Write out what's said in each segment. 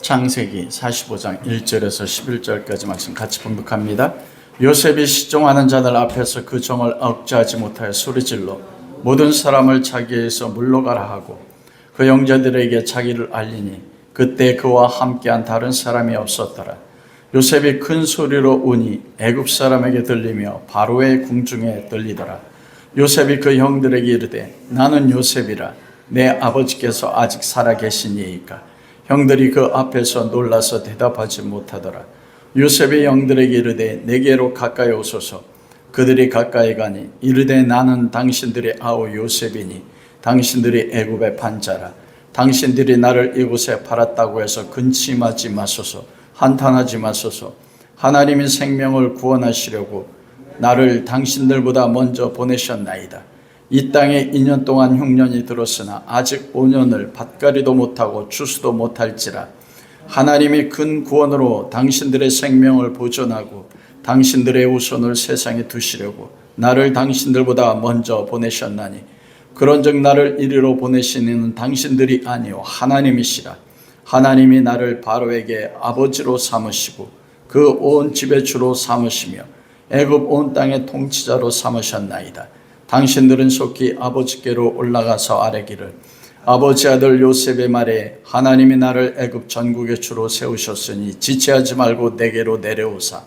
창세기 45장 1절에서 11절까지 말씀 같이 봉독합니다. 요셉이 시종하는 자들 앞에서 그 정을 억제하지 못하여 소리질러 모든 사람을 자기에서 물러가라 하고 그 형제들에게 자기를 알리니 그때 그와 함께한 다른 사람이 없었더라. 요셉이 큰 소리로 우니 애굽 사람에게 들리며 바로의 궁중에 들리더라. 요셉이 그 형들에게 이르되 나는 요셉이라. 내 아버지께서 아직 살아 계시니이까. 형들이 그 앞에서 놀라서 대답하지 못하더라. 요셉이 형들에게 이르되 내게로 가까이 오소서. 그들이 가까이 가니 이르되 나는 당신들의 아우 요셉이니 당신들이 애굽의 판자라. 당신들이 나를 이곳에 팔았다고 해서 근심하지 마소서. 한탄하지 마소서. 하나님이 생명을 구원하시려고 나를 당신들보다 먼저 보내셨나이다. 이 땅에 2년 동안 흉년이 들었으나 아직 5년을 밭가리도 못하고 추수도 못할지라. 하나님이 큰 구원으로 당신들의 생명을 보존하고 당신들의 후손을 세상에 두시려고 나를 당신들보다 먼저 보내셨나니 그런즉 나를 이리로 보내시는 당신들이 아니요 하나님이시라. 하나님이 나를 바로에게 아버지로 삼으시고 그 온 집의 주로 삼으시며 애굽 온 땅의 통치자로 삼으셨나이다. 당신들은 속히 아버지께로 올라가서 아뢰기를 아버지 아들 요셉의 말에 하나님이 나를 애굽 전국의 주로 세우셨으니 지체하지 말고 내게로 내려오사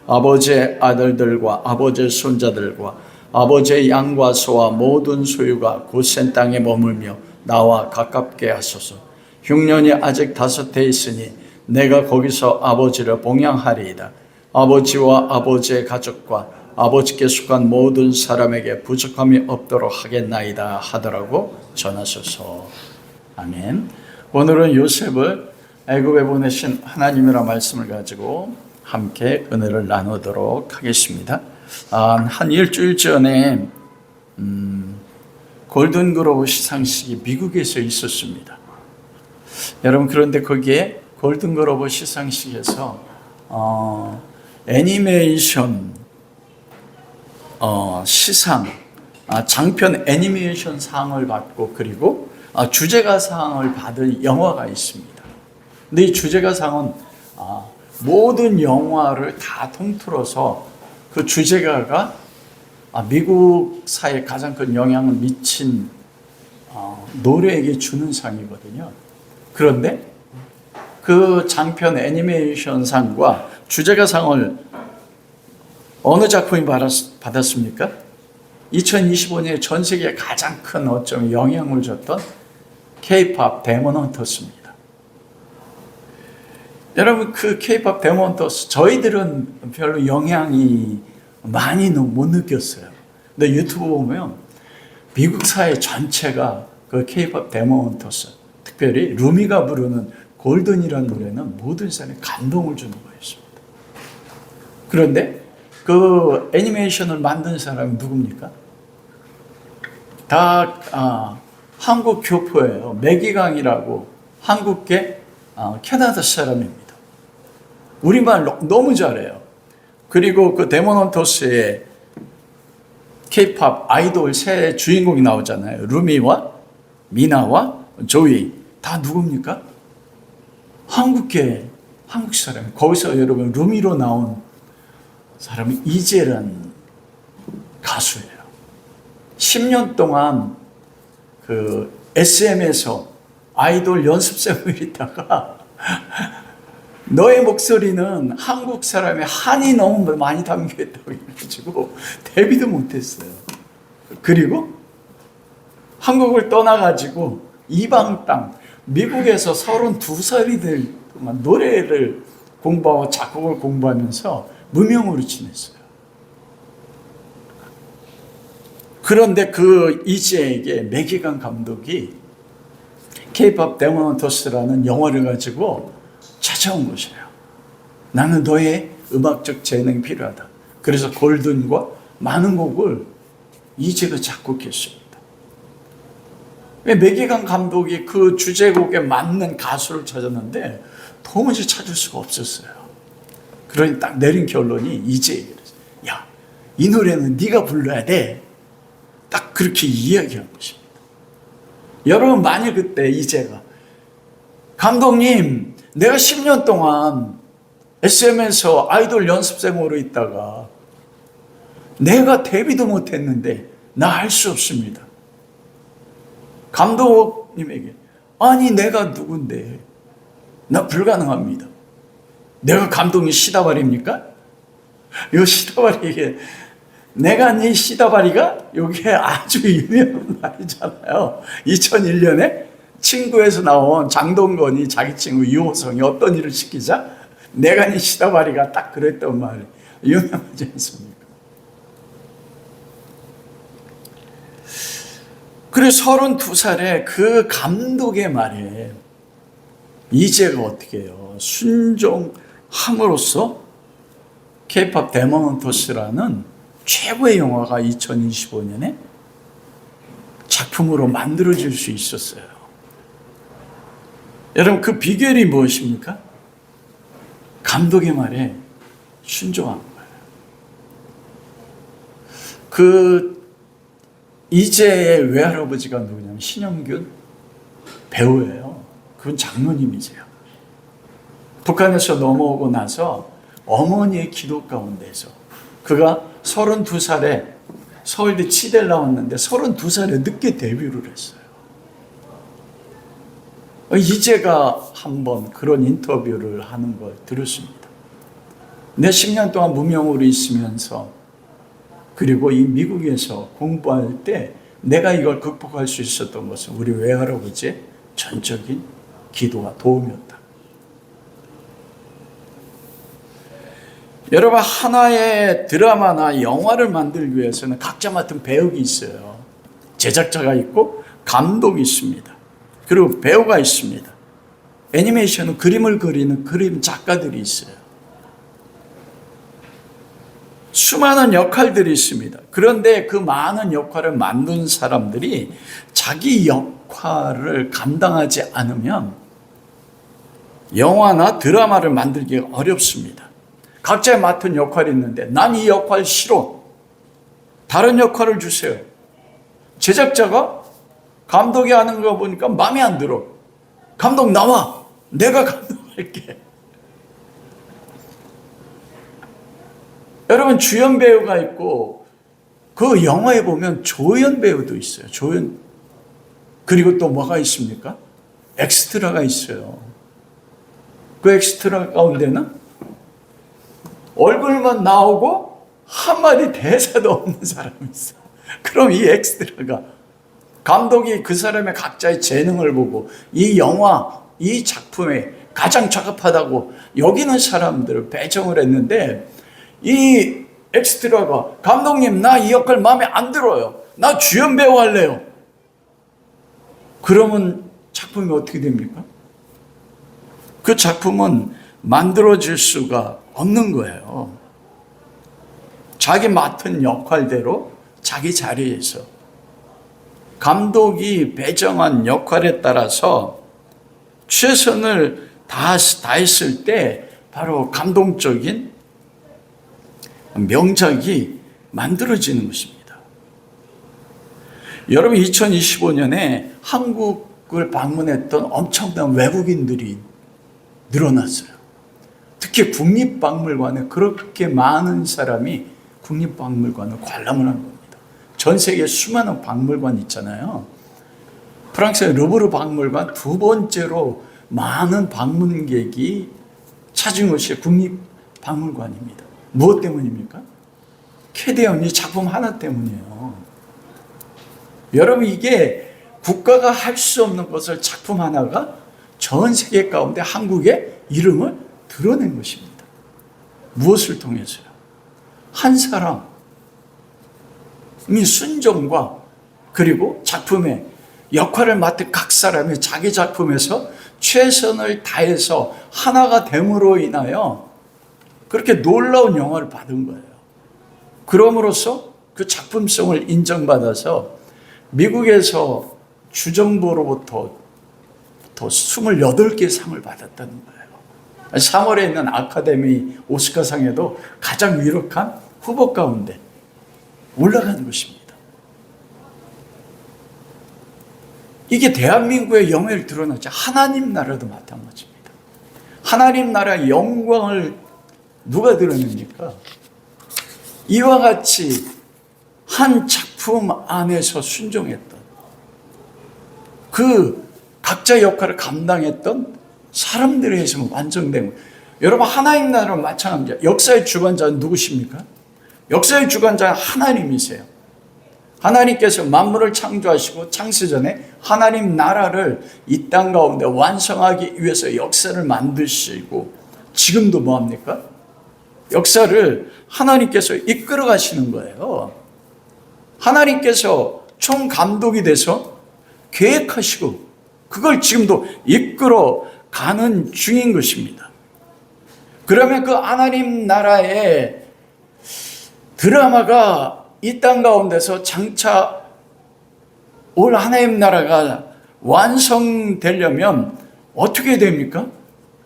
아버지의 아들들과 아버지의 손자들과 아버지의 양과 소와 모든 소유가 고센 땅에 머물며 나와 가깝게 하소서. 흉년이 아직 5해 있으니 내가 거기서 아버지를 봉양하리이다. 아버지와 아버지의 가족과 아버지께 속한 모든 사람에게 부족함이 없도록 하겠나이다 하더라고 전하소서. 아멘. 오늘은 요셉을 애굽에 보내신 하나님이라 말씀을 가지고 함께 은혜를 나누도록 하겠습니다. 한 일주일 전에 골든글로브 시상식이 미국에서 있었습니다. 여러분, 그런데 거기에 골든글로브 시상식에서 애니메이션 시상, 장편 애니메이션 상을 받고 그리고 주제가 상을 받을 영화가 있습니다. 근데 이 주제가 상은 모든 영화를 다 통틀어서 그 주제가가 미국 사회에 가장 큰 영향을 미친 노래에게 주는 상이거든요. 그런데 그 장편 애니메이션 상과 주제가 상을 어느 작품이 받았습니까? 2025년에 전 세계에 가장 큰 어쩜 영향을 줬던 K-POP 데몬 헌터스입니다. 여러분, 그 K-POP 데몬 헌터스 저희들은 별로 영향이 많이 못 느꼈어요. 근데 유튜브 보면 미국 사회 전체가 그 K-POP 데몬 헌터스, 특별히 루미가 부르는 골든이라는 노래는 모든 사람에 감동을 주는 거였습니다. 그런데 그 애니메이션을 만든 사람이 누굽니까? 다 한국 교포예요. 매기강이라고 한국계 캐나다 사람입니다. 우리말 너무 잘해요. 그리고 그 데몬 헌터스의 K-POP 아이돌 새 주인공이 나오잖아요. 루미와 미나와 조이 다 누굽니까? 한국계 한국 사람. 거기서 여러분 루미로 나온 사람이 이재란 가수예요. 10년 동안 그 SM에서 아이돌 연습생을 있다가 너의 목소리는 한국 사람의 한이 너무 많이 담겨있다고 해가지고 데뷔도 못했어요. 그리고 한국을 떠나가지고 이방 땅 미국에서 32살이 될 동안 노래를 공부하고 작곡을 공부하면서 무명으로 지냈어요. 그런데 그 이재에게 매기강 감독이 K-POP 데몬 헌터스라는 영화를 가지고 찾아온 것이에요. 나는 너의 음악적 재능이 필요하다. 그래서 골든과 많은 곡을 이재가 작곡했습니다. 매기강 감독이 그 주제곡에 맞는 가수를 찾았는데 도무지 찾을 수가 없었어요. 그러니 딱 내린 결론이 이재에게 야, 이 노래는 네가 불러야 돼. 딱 그렇게 이야기한 것입니다. 여러분, 만일 그때 이재가 감독님 내가 10년 동안 SM에서 아이돌 연습생으로 있다가 내가 데뷔도 못했는데 나 할 수 없습니다. 감독님에게 아니 내가 누군데 나 불가능합니다. 내가 감독이 시다바리입니까? 이 시다바리에게 내가 네 시다바리가 이게 아주 유명한 말이잖아요. 2001년에 친구에서 나온 장동건이 자기 친구 유호성이 어떤 일을 시키자 내가 네 시다바리가 딱 그랬던 말이 유명하지 않습니까? 그래서 32살에 그 감독의 말에 이제가 어떻게 해요? 순종함으로써 K-POP 데몬헌터스라는 최고의 영화가 2025년에 작품으로 만들어질 수 있었어요. 여러분 그 비결이 무엇입니까? 감독의 말에 순종한 거예요. 그 이제의 외할아버지가 누구냐면 신영균 배우예요. 그분 장로님이세요. 북한에서 넘어오고 나서 어머니의 기도 가운데서 그가 32살에 서울대 치대를 나왔는데 32살에 늦게 데뷔를 했어요. 이제가 한번 그런 인터뷰를 하는 걸 들었습니다. 내 10년 동안 무명으로 있으면서 그리고 이 미국에서 공부할 때 내가 이걸 극복할 수 있었던 것은 우리 외할아버지의 전적인 기도와 도움이었다. 여러분 하나의 드라마나 영화를 만들기 위해서는 각자 맡은 배역이 있어요. 제작자가 있고 감독이 있습니다. 그리고 배우가 있습니다. 애니메이션은 그림을 그리는 그림 작가들이 있어요. 수많은 역할들이 있습니다. 그런데 그 많은 역할을 만든 사람들이 자기 역할을 감당하지 않으면 영화나 드라마를 만들기가 어렵습니다. 각자의 맡은 역할이 있는데 난 이 역할 싫어. 다른 역할을 주세요. 제작자가 감독이 하는 거 보니까 마음에 안 들어. 감독 나와. 내가 감독할게. 여러분 주연 배우가 있고 그 영화에 보면 조연 배우도 있어요. 조연. 그리고 또 뭐가 있습니까? 엑스트라가 있어요. 그 엑스트라 가운데는 얼굴만 나오고 한마디 대사도 없는 사람이 있어요. 그럼 이 엑스트라가 감독이 그 사람의 각자의 재능을 보고 이 영화, 이 작품에 가장 적합하다고 여기는 사람들을 배정을 했는데 이 엑스트라가 감독님 나 이 역할 마음에 안 들어요. 나 주연 배우 할래요. 그러면 작품이 어떻게 됩니까? 그 작품은 만들어질 수가 없는 거예요. 자기 맡은 역할대로 자기 자리에서 감독이 배정한 역할에 따라서 최선을 다했을 때 바로 감동적인 명작이 만들어지는 것입니다. 여러분 2025년에 한국을 방문했던 엄청난 외국인들이 늘어났어요. 특히 국립박물관에 그렇게 많은 사람이 국립박물관을 관람을 한 겁니다. 전 세계 수많은 박물관 있잖아요. 프랑스의 루브르 박물관 두 번째로 많은 방문객이 찾은 것이 국립박물관입니다. 무엇 때문입니까? 캐대언이 작품 하나 때문이에요. 여러분 이게 국가가 할 수 없는 것을 작품 하나가 전 세계 가운데 한국의 이름을 드러낸 것입니다. 무엇을 통해서요? 한 사람이 순종과 그리고 작품의 역할을 맡은 각 사람이 자기 작품에서 최선을 다해서 하나가 됨으로 인하여 그렇게 놀라운 영화를 받은 거예요. 그럼으로써 그 작품성을 인정받아서 미국에서 주정부로부터 28개 상을 받았다는 거예요. 3월에 있는 아카데미 오스카상에도 가장 유력한 후보 가운데 올라가는 것입니다. 이게 대한민국의 영예를 드러나지 하나님 나라도 마찬가지입니다. 하나님 나라의 영광을 누가 드러냅니까? 이와 같이 한 작품 안에서 순종했던, 그 각자 역할을 감당했던 사람들에 의해서 완성된 거예요. 여러분, 하나님 나라는 마찬가지입니다. 역사의 주관자는 누구십니까? 역사의 주관자는 하나님이세요. 하나님께서 만물을 창조하시고 창세전에 하나님 나라를 이 땅 가운데 완성하기 위해서 역사를 만드시고, 지금도 뭐합니까? 역사를 하나님께서 이끌어 가시는 거예요. 하나님께서 총감독이 돼서 계획하시고 그걸 지금도 이끌어 가는 중인 것입니다. 그러면 그 하나님 나라의 드라마가 이 땅 가운데서 장차 올 하나님 나라가 완성되려면 어떻게 됩니까?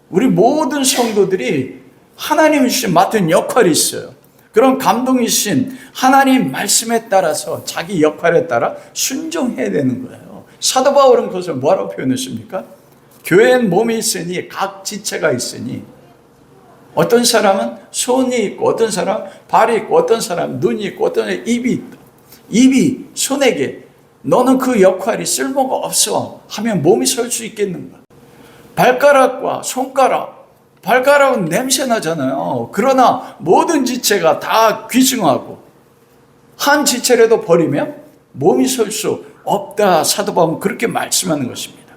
우리 모든 성도들이 하나님이 주신 맡은 역할이 있어요. 그런 감동이신 하나님 말씀에 따라서 자기 역할에 따라 순종해야 되는 거예요. 사도 바울은 그것을 뭐라고 표현했습니까? 교회엔 몸이 있으니 각 지체가 있으니, 어떤 사람은 손이 있고 어떤 사람은 발이 있고 어떤 사람은 눈이 있고 어떤 사람은 입이 있다. 입이 손에게 너는 그 역할이 쓸모가 없어 하면 몸이 설 수 있겠는가? 발가락과 손가락, 발가락은 냄새 나잖아요. 그러나 모든 지체가 다 귀중하고 한 지체라도 버리면 몸이 설 수 없다. 사도 바울은 그렇게 말씀하는 것입니다.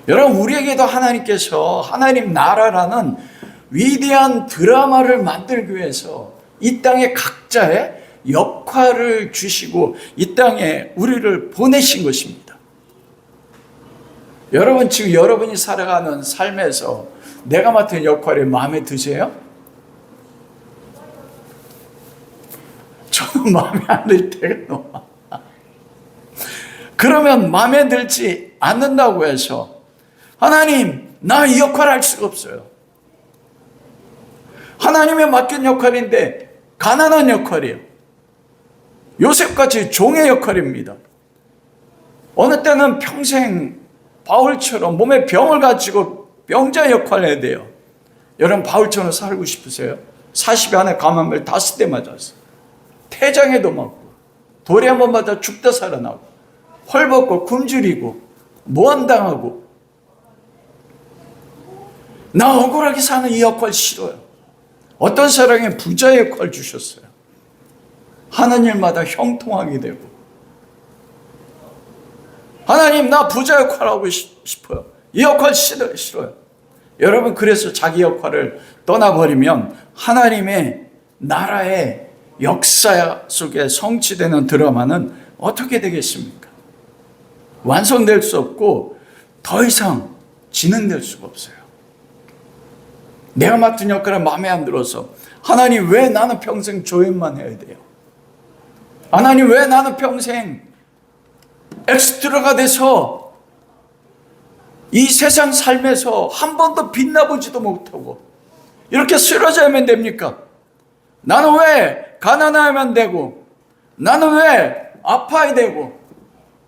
여러분, 우리에게도 하나님께서 하나님 나라라는 위대한 드라마를 만들기 위해서 이 땅에 각자의 역할을 주시고 이 땅에 우리를 보내신 것입니다. 여러분, 지금 여러분이 살아가는 삶에서 내가 맡은 역할이 마음에 드세요? 저는 마음에 안 들 때가 너무 많아요. 그러면 마음에 들지 않는다고 해서 하나님, 나 이 역할을 할 수가 없어요. 하나님의 맡긴 역할인데 가난한 역할이에요. 요셉같이 종의 역할입니다. 어느 때는 평생 바울처럼 몸에 병을 가지고 병자 역할을 해야 돼요. 여러분, 바울처럼 살고 싶으세요? 40여 안에 감염을 5대 맞았어요. 태장에도 맞고 돌에 한 번 맞아 죽다 살아나고 헐벗고 굶주리고 모함당하고, 나 억울하게 사는 이 역할 싫어요. 어떤 사람에게 부자의 역할을 주셨어요. 하는 일마다 형통하게 되고, 하나님, 나 부자 역할 하고 싶어요. 이 역할 싫어요. 여러분, 그래서 자기 역할을 떠나버리면 하나님의 나라의 역사 속에 성취되는 드라마는 어떻게 되겠습니까? 완성될 수 없고 더 이상 진행될 수가 없어요. 내가 맡은 역할을 마음에 안 들어서 하나님, 왜 나는 평생 조연만 해야 돼요? 하나님, 왜 나는 평생 엑스트라가 돼서 이 세상 삶에서 한 번도 빛나보지도 못하고 이렇게 쓰러져야만 됩니까? 나는 왜 가난해야만 되고, 나는 왜 아파야 되고,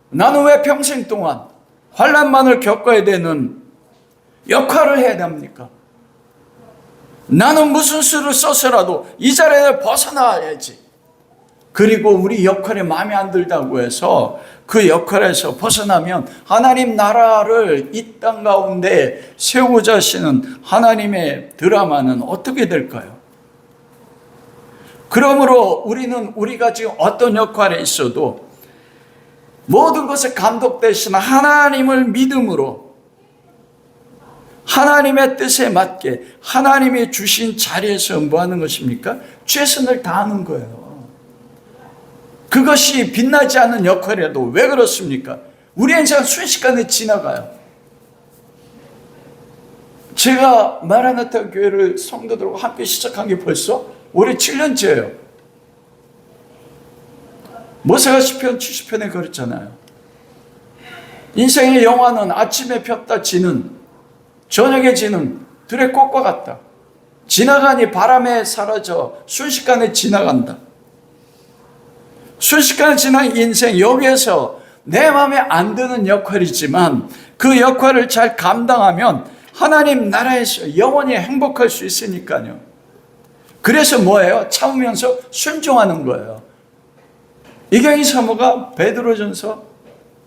나는 왜 평생 동안 환난만을 겪어야 되는 역할을 해야 됩니까? 나는 무슨 수를 써서라도 이 자리에 벗어나야지. 그리고 우리 역할이 마음에 안 들다고 해서 그 역할에서 벗어나면 하나님 나라를 이 땅 가운데 세우고자 하시는 하나님의 드라마는 어떻게 될까요? 그러므로 우리가 지금 어떤 역할에 있어도 모든 것에 감독되시는 하나님을 믿음으로 하나님의 뜻에 맞게 하나님이 주신 자리에서 뭐 하는 것입니까? 최선을 다하는 거예요. 그것이 빛나지 않는 역할이라도 왜 그렇습니까? 우리 인생은 순식간에 지나가요. 제가 마라나타 교회를 성도들과 함께 시작한 게 벌써 올해 7년째예요. 모세가 시편 70편에 그랬잖아요. 인생의 영화는 아침에 폈다 지는, 저녁에 지는 들의 꽃과 같다. 지나가니 바람에 사라져 순식간에 지나간다. 순식간에 지난 인생, 여기에서 내 마음에 안 드는 역할이지만 그 역할을 잘 감당하면 하나님 나라에서 영원히 행복할 수 있으니까요. 그래서 뭐예요? 참으면서 순종하는 거예요. 이경희 사모가 베드로전서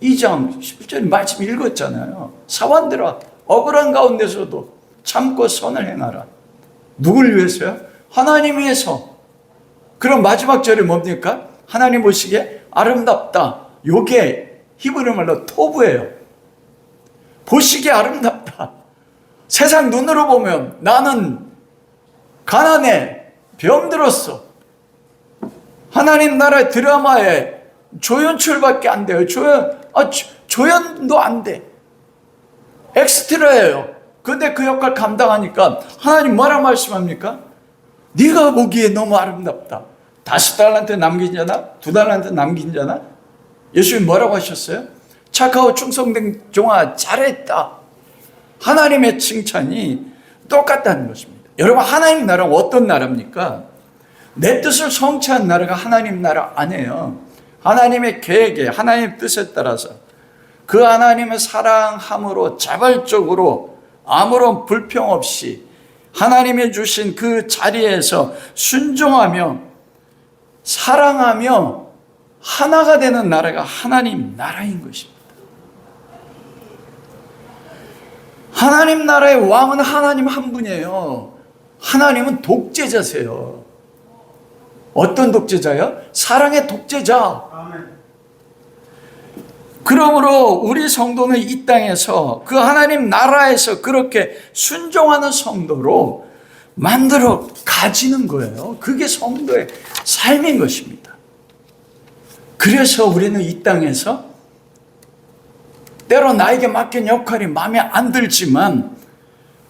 2장 10절 말씀 읽었잖아요. 사원들아, 억울한 가운데서도 참고 선을 행하라. 누굴 위해서요? 하나님 위해서. 그럼 마지막 절이 뭡니까? 하나님 보시기에 아름답다. 요게 히브리 말로 토부예요. 보시기에 아름답다. 세상 눈으로 보면 나는 가난해, 병들었어. 하나님 나라의 드라마에 조연출밖에 안 돼요. 조연도 안 돼. 엑스트라예요. 근데 그 역할 감당하니까 하나님 뭐라 말씀합니까? 네가 보기에 너무 아름답다. 5달란트 남긴 자나 2달란트 남긴 자나 예수님 뭐라고 하셨어요? 착하고 충성된 종아 잘했다. 하나님의 칭찬이 똑같다는 것입니다. 여러분, 하나님 나라가 어떤 나라입니까? 내 뜻을 성취한 나라가 하나님 나라 아니에요. 하나님의 계획에, 하나님의 뜻에 따라서 그 하나님의 사랑함으로 자발적으로 아무런 불평 없이 하나님이 주신 그 자리에서 순종하며 사랑하며 하나가 되는 나라가 하나님 나라인 것입니다. 하나님 나라의 왕은 하나님 한 분이에요. 하나님은 독재자세요. 어떤 독재자요? 사랑의 독재자. 그러므로 우리 성도는 이 땅에서 그 하나님 나라에서 그렇게 순종하는 성도로 만들어 가지는 거예요. 그게 성도의 삶인 것입니다. 그래서 우리는 이 땅에서 때로 나에게 맡긴 역할이 마음에 안 들지만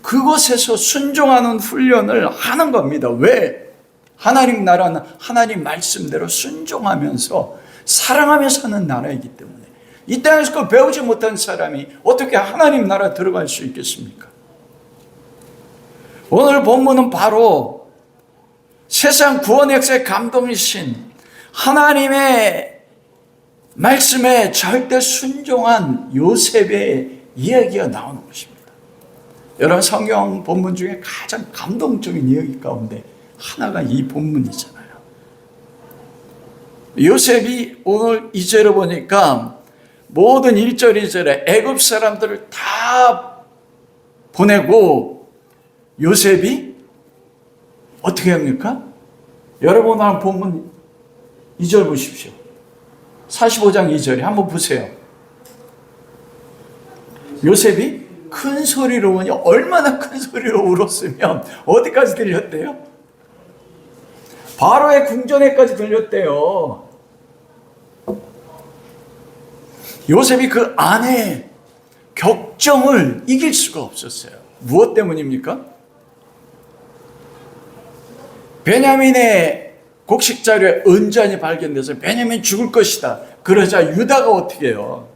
그곳에서 순종하는 훈련을 하는 겁니다. 왜? 하나님 나라는 하나님 말씀대로 순종하면서 사랑하며 사는 나라이기 때문에 이 땅에서 그 배우지 못한 사람이 어떻게 하나님 나라 들어갈 수 있겠습니까? 오늘 본문은 바로 세상 구원 역사의 감동이신 하나님의 말씀에 절대 순종한 요셉의 이야기가 나오는 것입니다. 여러분, 성경 본문 중에 가장 감동적인 이야기 가운데 하나가 이 본문이잖아요. 요셉이 오늘 2절을 보니까 모든 1절, 2절에 애굽 사람들을 다 보내고 요셉이 어떻게 합니까? 여러분 오늘 본문 2절 보십시오. 45장 2절에 한번 보세요. 요셉이 큰 소리로 우니 얼마나 큰 소리로 울었으면 어디까지 들렸대요? 바로의 궁전에까지 들렸대요. 요셉이 그 아내의 격정을 이길 수가 없었어요. 무엇 때문입니까? 베냐민의 곡식 자료에 은잔이 발견돼서 베냐민 죽을 것이다. 그러자 유다가 어떻게 해요?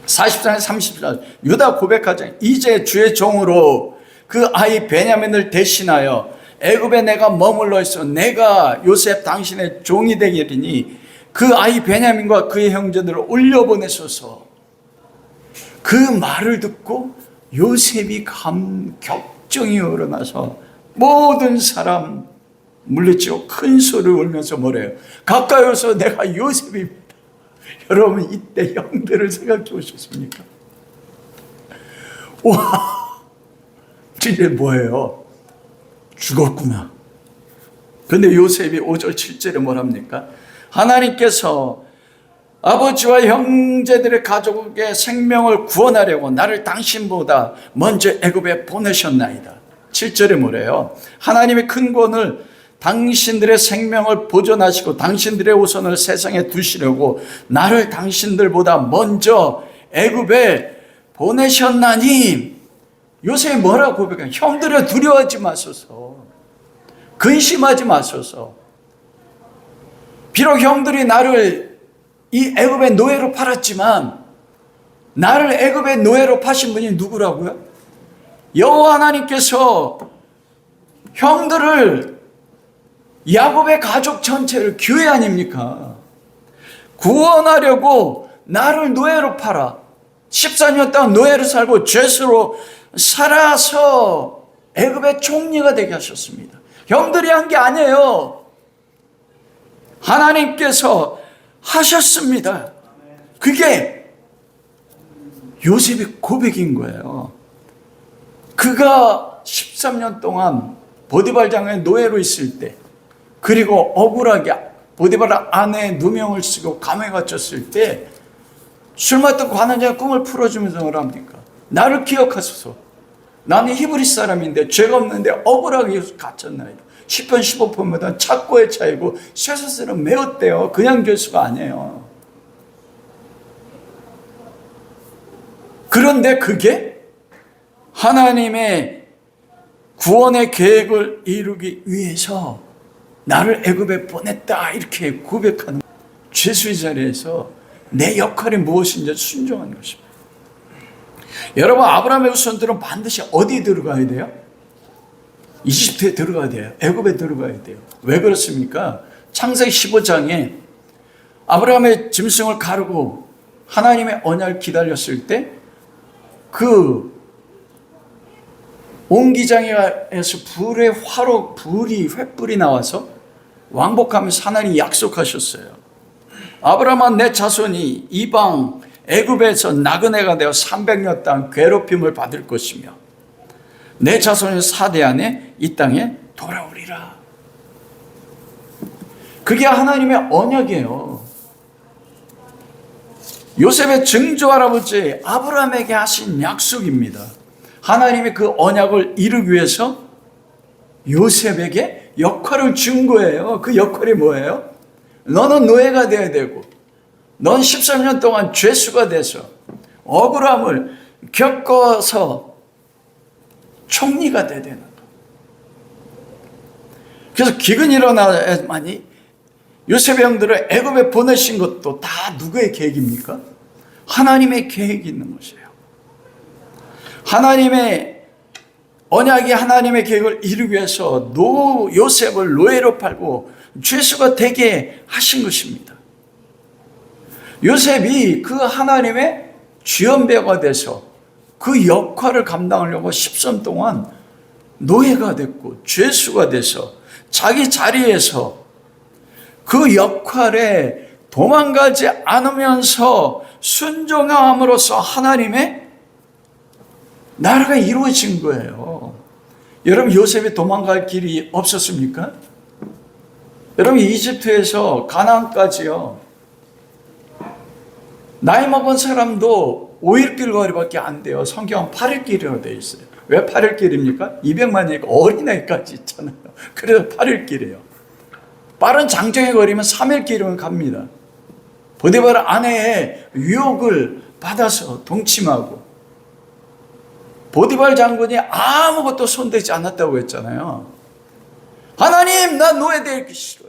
40장 30절 유다 고백하자. 이제 주의 종으로 그 아이 베냐민을 대신하여 애굽에 내가 머물러 있어 내가 요셉 당신의 종이 되리니 그 아이 베냐민과 그의 형제들을 올려보내소서. 그 말을 듣고 요셉이 격정이 일어나서 모든 사람 물리치고 큰 소리를 울면서 뭐래요? 가까이 오서 내가 요셉입니다. 여러분, 이때 형들을 생각해 보셨습니까? 와, 이게 뭐예요? 죽었구나. 근데 요셉이 5절 7절에 뭐랍니까? 하나님께서 아버지와 형제들의 가족의 생명을 구원하려고 나를 당신보다 먼저 애굽에 보내셨나이다. 7절에 뭐래요? 하나님의 큰 구원을 당신들의 생명을 보존하시고 당신들의 우선을 세상에 두시려고 나를 당신들보다 먼저 애굽에 보내셨나니. 요셉이 뭐라고 고백해요? 형들아 두려워하지 마소서. 근심하지 마소서. 비록 형들이 나를 이 애굽의 노예로 팔았지만 나를 애굽의 노예로 파신 분이 누구라고요? 여호와 하나님께서 형들을 야곱의 가족 전체를 교회 아닙니까? 구원하려고 나를 노예로 팔아 14년 동안 노예로 살고 죄수로 살아서 애굽의 총리가 되게 하셨습니다. 형들이 한 게 아니에요. 하나님께서 하셨습니다. 그게 요셉의 고백인 거예요. 그가 13년 동안 보디발 장의 노예로 있을 때, 그리고 억울하게 보디발 아내의 누명을 쓰고 감에 갇혔을 때 술 맡던 관원장의 꿈을 풀어주면서 뭐라 합니까? 나를 기억하소서. 나는 히브리 사람인데 죄가 없는데 억울하게 갇혔나이다. 10편 15편보다 착고의 차이고 쇠사슬은 매었대요. 그냥 죄수가 아니에요. 그런데 그게 하나님의 구원의 계획을 이루기 위해서 나를 애굽에 보냈다 이렇게 고백하는, 죄수의 자리에서 내 역할이 무엇인지 순종하는 것입니다. 여러분, 아브라함의 후손들은 반드시 어디 들어가야 돼요? 이집트에 들어가야 돼요. 애굽에 들어가야 돼요. 왜 그렇습니까? 창세기 15장에 아브라함의 짐승을 가르고 하나님의 언약을 기다렸을 때 그 옹기장에서 불의 화로 횃불이 나와서 왕복하면서 하나님이 약속하셨어요. 아브라함아, 내 자손이 이방 애굽에서 나그네가 되어 300년 동안 괴롭힘을 받을 것이며 내 자손의 4대 안에 이 땅에 돌아오리라. 그게 하나님의 언약이에요. 요셉의 증조 할아버지 아브라함에게 하신 약속입니다. 하나님이 그 언약을 이루기 위해서 요셉에게 역할을 준 거예요. 그 역할이 뭐예요? 너는 노예가 되어야 되고, 넌 13년 동안 죄수가 돼서 억울함을 겪어서 총리가 돼야 되는 거예요. 그래서 기근이 일어나야만이 요셉의 형들을 애굽에 보내신 것도 다 누구의 계획입니까? 하나님의 계획이 있는 것이에요. 하나님의 언약이 하나님의 계획을 이루기 위해서 요셉을 노예로 팔고 죄수가 되게 하신 것입니다. 요셉이 그 하나님의 주연배가 돼서 그 역할을 감당하려고 10년 동안 노예가 됐고 죄수가 돼서 자기 자리에서 그 역할에 도망가지 않으면서 순종함으로써 하나님의 나라가 이루어진 거예요. 여러분, 요셉이 도망갈 길이 없었습니까? 여러분, 이집트에서 가나안까지요, 나이 먹은 사람도 5일 거리밖에 안 돼요. 성경은 8일 길이라고 되어 있어요. 왜 8일 길입니까? 200만이니까 어린아이까지 있잖아요. 그래서 8일 길이에요. 빠른 장정의 거리면 3일 길이면 갑니다. 보디발 아내의 유혹을 받아서 동침하고, 보디발 장군이 아무것도 손대지 않았다고 했잖아요. 하나님, 나 노예되기 싫어요.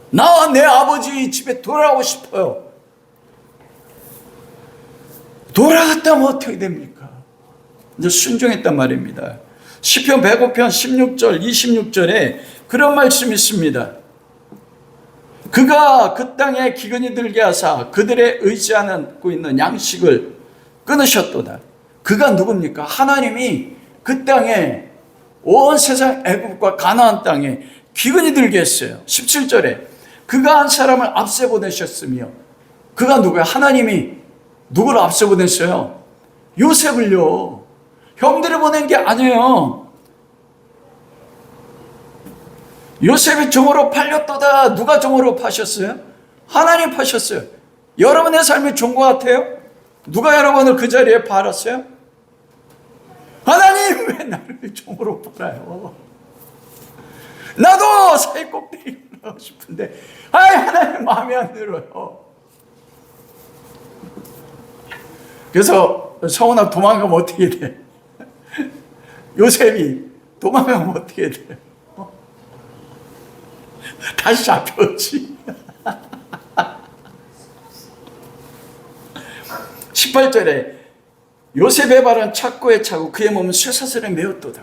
나와 내 아버지 집에 돌아오고 싶어요. 돌아갔다면 어떻게 됩니까? 이제 순종했단 말입니다. 시편 105편 16절 26절에 그런 말씀이 있습니다. 그가 그 땅에 기근이 들게 하사 그들의 의지하고 있는 양식을 끊으셨도다. 그가 누굽니까? 하나님이 그 땅에 온 세상 애굽과 가나안 땅에 기근이 들게 했어요. 17절에 그가 한 사람을 앞세 보내셨으며, 그가 누구야? 하나님이 누구를 앞세 보냈어요? 요셉을요. 형들이 보낸 게 아니에요. 요셉이 종으로 팔렸도다. 누가 종으로 파셨어요? 하나님 파셨어요. 여러분의 삶이 종과 같아요? 누가 여러분을 그 자리에 팔았어요? 하나님, 왜 나를 종으로 팔아요? 나도 산 꼭대기 올라가고 싶은데 하나님 마음에 안 들어요. 그래서 성훈아, 도망가면 어떻게 돼? 요셉이 도망가면 어떻게 돼? 다시 잡혔지. 18절에 요셉의 발은 착고에 차고 그의 몸은 쇠사슬에 매었도다.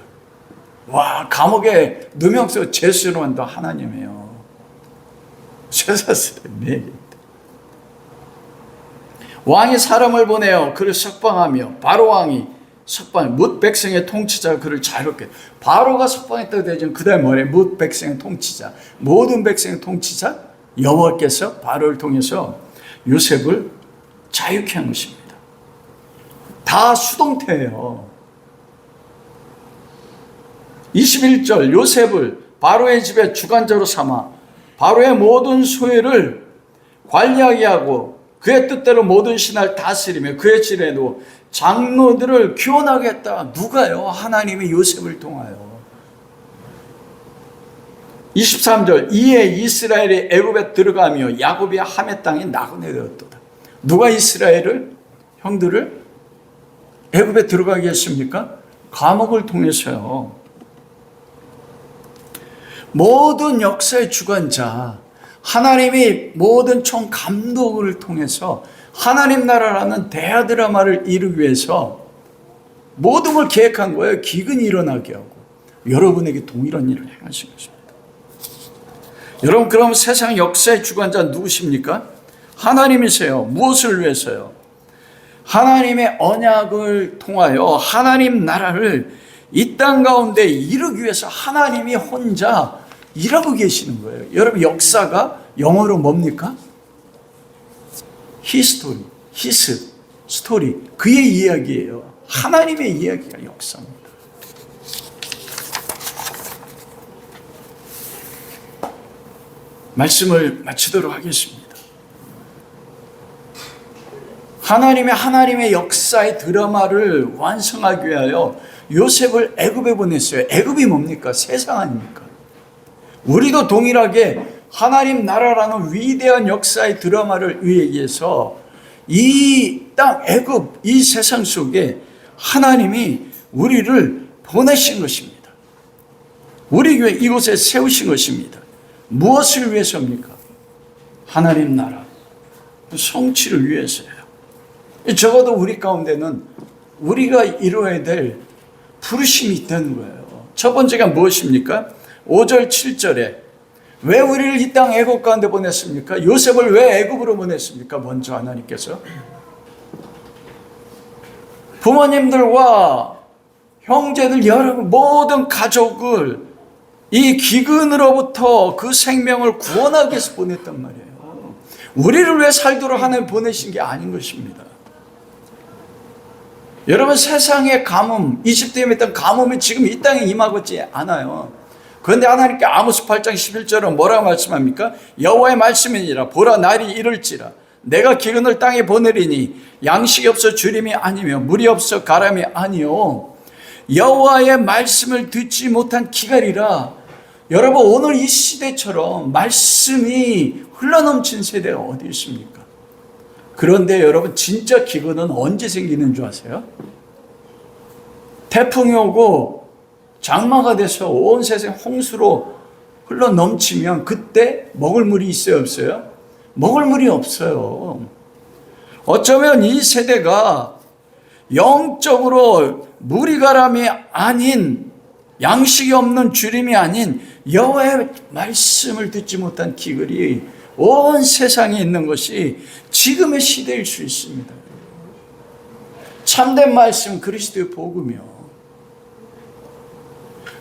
와, 감옥에 누명서 죄수로 만든 하나님이에요. 쇠사슬에 매겠다. 왕이 사람을 보내어 그를 석방하며 바로 왕이 석방 뭇 백성의 통치자가 그를 자유롭게 바로가 석방했다고 되죠. 그 다음에 뭐래? 뭇 백성의 통치자 모든 백성의 통치자 여호와께서 바로를 통해서 요셉을 자유케 한 것입니다. 다 수동태예요. 21절 요셉을 바로의 집에 주관자로 삼아 바로의 모든 소유를 관리하게 하고 그의 뜻대로 모든 신하를 다스리며 그의 질에도 장로들을 교훈하게 했다. 누가요? 하나님이 요셉을 통하여. 23절 이에 이스라엘이 애굽에 들어가며 야곱이 하멜 땅에 나그네 되었도다. 누가 이스라엘을 형들을 애굽에 들어가게 했습니까? 감옥을 통해서요. 모든 역사의 주관자 하나님이 모든 총 감독을 통해서 하나님 나라라는 대하 드라마를 이루기 위해서 모든 걸 계획한 거예요. 기근이 일어나게 하고 여러분에게 동일한 일을 행하신 것입니다. 여러분 그럼 세상 역사의 주관자 누구십니까? 하나님이세요. 무엇을 위해서요? 하나님의 언약을 통하여 하나님 나라를 이 땅 가운데 이루기 위해서 하나님이 혼자 일하고 계시는 거예요. 여러분 역사가 영어로 뭡니까? 히스토리, 히스, 스토리 그의 이야기예요. 하나님의 이야기가 역사입니다. 말씀을 마치도록 하겠습니다. 하나님의 역사의 드라마를 완성하기 위하여 요셉을 애굽에 보냈어요. 애굽이 뭡니까? 세상 아닙니까? 우리도 동일하게 하나님 나라라는 위대한 역사의 드라마를 위해서 이 땅 애굽 이 세상 속에 하나님이 우리를 보내신 것입니다. 우리 교회 이곳에 세우신 것입니다. 무엇을 위해서입니까? 하나님 나라 성취를 위해서예요. 적어도 우리 가운데는 우리가 이루어야 될 부르심이 있다는 거예요. 첫 번째가 무엇입니까? 5절 7절에 왜 우리를 이 땅 애굽 가운데 보냈습니까? 요셉을 왜 애굽으로 보냈습니까? 먼저 하나님께서 부모님들과 형제들 여러분 모든 가족을 이 기근으로부터 그 생명을 구원하기 위해서 보냈단 말이에요. 우리를 왜 살도록 하나님 보내신 게 아닌 것입니다. 여러분 세상의 가뭄 이집트에 있던 가뭄이 지금 이 땅에 임하고 있지 않아요. 그런데 하나님께 아모스 8장 11절은 뭐라고 말씀합니까? 여호와의 말씀이니라 보라 날이 이를지라 내가 기근을 땅에 보내리니 양식이 없어 주림이 아니며 물이 없어 가람이 아니요 여호와의 말씀을 듣지 못한 기갈이라. 여러분 오늘 이 시대처럼 말씀이 흘러넘친 세대가 어디 있습니까? 그런데 여러분 진짜 기근은 언제 생기는 줄 아세요? 태풍이 오고 장마가 돼서 온 세상 홍수로 흘러넘치면 그때 먹을 물이 있어요 없어요? 먹을 물이 없어요. 어쩌면 이 세대가 영적으로 무리가람이 아닌 양식이 없는 주림이 아닌 여호와의 말씀을 듣지 못한 기글이 온 세상에 있는 것이 지금의 시대일 수 있습니다. 참된 말씀 그리스도의 복음이요.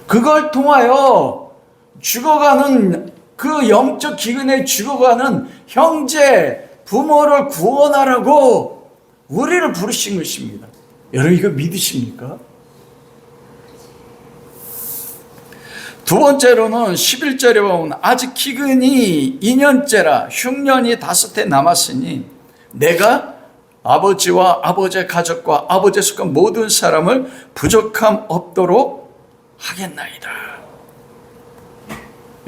그걸 통하여 죽어가는 그 영적 기근에 죽어가는 형제 부모를 구원하라고 우리를 부르신 것입니다. 여러분 이거 믿으십니까? 두 번째로는 11절에 보면 아직 기근이 2년째라 흉년이 5해 남았으니 내가 아버지와 아버지의 가족과 아버지의 속한 모든 사람을 부족함 없도록 하겠나이다.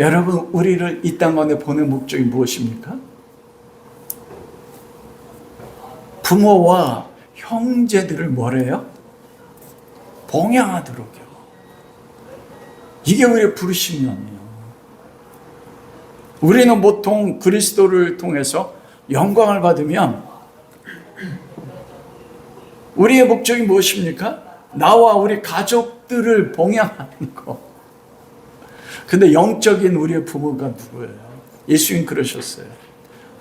여러분 우리를 이 땅 가운데 보낸 목적이 무엇입니까? 부모와 형제들을 뭐래요? 봉양하도록요. 이게 우리의 부르심이 아니에요. 우리는 보통 그리스도를 통해서 영광을 받으면 우리의 목적이 무엇입니까? 나와 우리 가족들을 봉양하는 거. 근데 영적인 우리의 부모가 누구예요? 예수님 그러셨어요.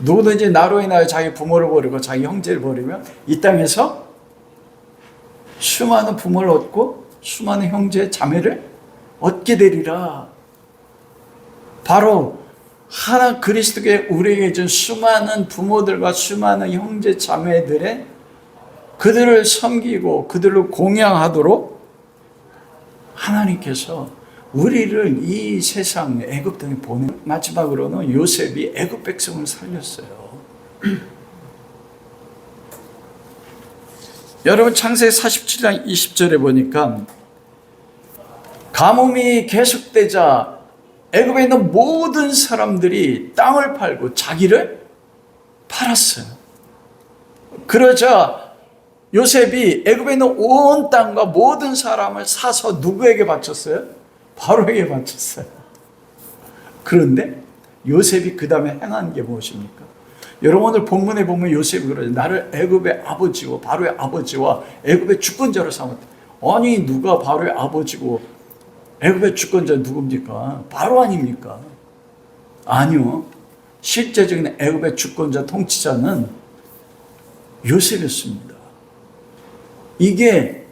누구든지 나로 인하여 자기 부모를 버리고 자기 형제를 버리면 이 땅에서 수많은 부모를 얻고 수많은 형제 자매를 얻게 되리라. 바로 하나 그리스도께 우리에게 준 수많은 부모들과 수많은 형제 자매들의 그들을 섬기고 그들을 공양하도록 하나님께서 우리를 이 세상 애굽 땅에 보내. 마지막으로는 요셉이 애굽 백성을 살렸어요. 여러분 창세기 47장 20절에 보니까 가뭄이 계속되자 애굽에 있는 모든 사람들이 땅을 팔고 자기를 팔았어요. 그러자 요셉이 애굽에 있는 온 땅과 모든 사람을 사서 누구에게 바쳤어요? 바로에게 바쳤어요. 그런데 요셉이 그 다음에 행한 게 무엇입니까? 여러분 오늘 본문에 보면 요셉이 그러죠. 나를 애굽의 아버지와 바로의 아버지와 애굽의 주권자로 삼았다. 아니 누가 바로의 아버지고 애굽의 주권자 누굽니까? 바로 아닙니까? 아니요. 실제적인 애굽의 주권자 통치자는 요셉이었습니다. 이게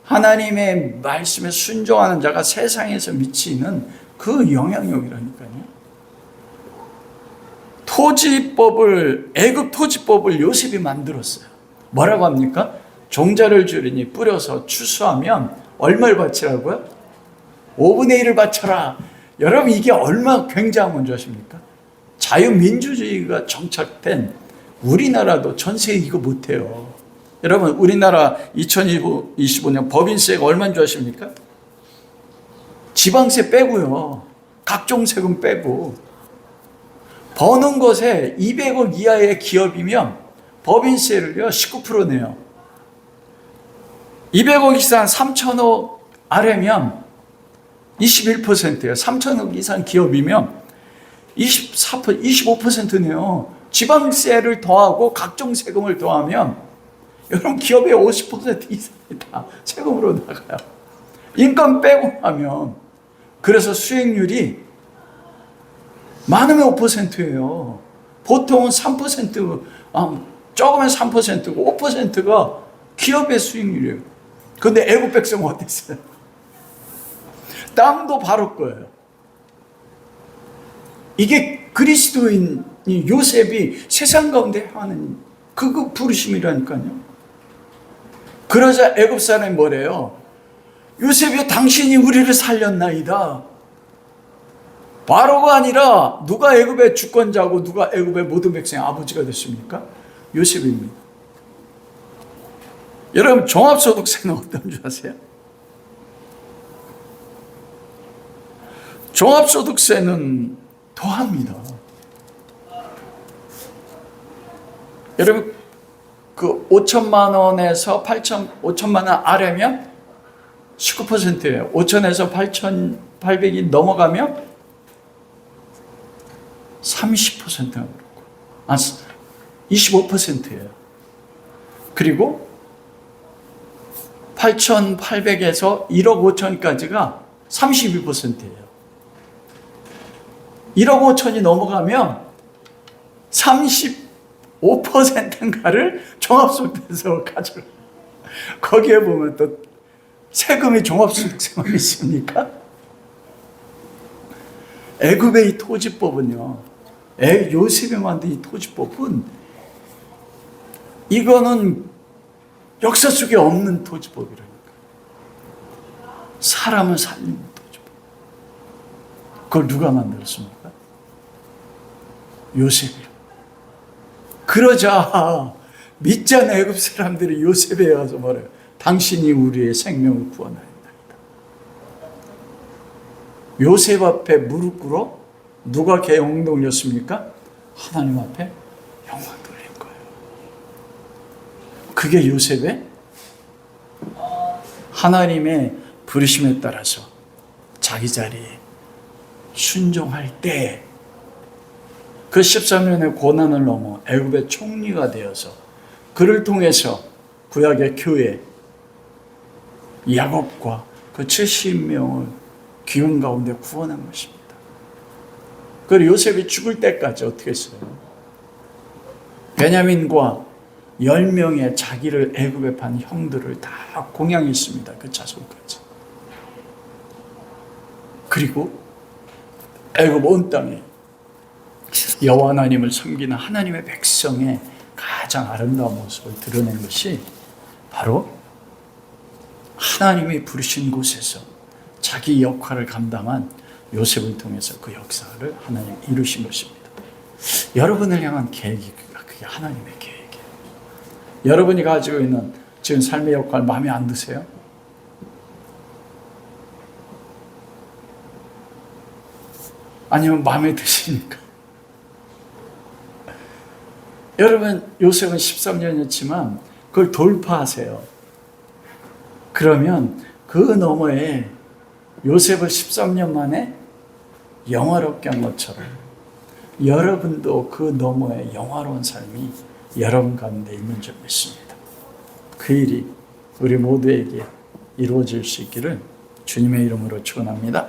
하나님의 말씀에 순종하는 자가 세상에서 미치는 그 영향력이라니까요. 토지법을, 애굽 토지법을 요셉이 만들었어요. 뭐라고 합니까? 종자를 줄이니 뿌려서 추수하면 얼마를 바치라고요? 5분의 1을 바쳐라. 여러분 이게 얼마나 굉장한 건지 아십니까? 자유민주주의가 정착된 우리나라도 전 세계 이거 못해요. 여러분 우리나라 2025년 법인세가 얼마인 줄 아십니까? 지방세 빼고요. 각종 세금 빼고 버는 것에 200억 이하의 기업이면 법인세를요 19% 내요. 200억 이상 3천억 아래면 21%예요. 3천억 이상 기업이면 25% 내요. 지방세를 더하고 각종 세금을 더하면 여러분 기업의 50% 이상이 다 세금으로 나가요. 인건 빼고 하면 그래서 수익률이 많으면 5%예요. 보통은 3%, 적으면 3%고 5%가 기업의 수익률이에요. 그런데 애굽 백성은 어땠어요? 땅도 바로 거예요. 이게 그리스도인 요셉이 세상 가운데 하는 그 부르심이라니까요. 그러자 애굽 사람이 뭐래요? 요셉이여 당신이 우리를 살렸나이다. 바로가 아니라 누가 애굽의 주권자고 누가 애굽의 모든 백성의 아버지가 됐습니까? 요셉입니다. 여러분 종합소득세는 어떤 줄 아세요? 종합소득세는 더합니다. 여러분 그 5천만 원에서 5천만 원 아래면 19%예요. 5천에서 8,800이 넘어가면 30%가 그렇고 25%예요. 그리고 8,800에서 1억 5천까지가 32%예요. 1억 5천이 넘어가면 35%인가를 종합소득세로 가져가. 거기에 보면 또 세금이 종합소득세만 있습니까? 애굽의 이 토지법은요, 요셉이 만든 이 토지법은 이거는 역사 속에 없는 토지법이라니까. 사람을 살리는 토지법. 그걸 누가 만들었습니까? 요셉이요. 그러자 믿지 않는 애굽 사람들이 요셉에 가서 말해요. 당신이 우리의 생명을 구원하였나이다. 요셉 앞에 무릎 꿇어 누가 걔 영광 돌렸습니까? 하나님 앞에 영광 돌린 거예요. 그게 요셉의 하나님의 부르심에 따라서 자기 자리에 순종할 때 그 13년의 고난을 넘어 애굽의 총리가 되어서 그를 통해서 구약의 교회 야곱과 그 70명을 기운 가운데 구원한 것입니다. 그리고 요셉이 죽을 때까지 어떻게 했어요? 베냐민과 10명의 자기를 애굽에 판 형들을 다 공양했습니다. 그 자손까지. 그리고 애굽 온 땅에 여호와 하나님을 섬기는 하나님의 백성의 가장 아름다운 모습을 드러낸 것이 바로 하나님이 부르신 곳에서 자기 역할을 감당한 요셉을 통해서 그 역사를 하나님 이루신 것입니다. 여러분을 향한 계획이 그게 하나님의 계획이에요. 여러분이 가지고 있는 지금 삶의 역할 마음에 안 드세요? 아니면 마음에 드시니까? 여러분, 요셉은 13년이었지만 그걸 돌파하세요. 그러면 그 너머에 요셉을 13년 만에 영화롭게 한 것처럼 여러분도 그 너머에 영화로운 삶이 여러분 가운데 있는 줄 믿습니다. 그 일이 우리 모두에게 이루어질 수 있기를 주님의 이름으로 축원합니다.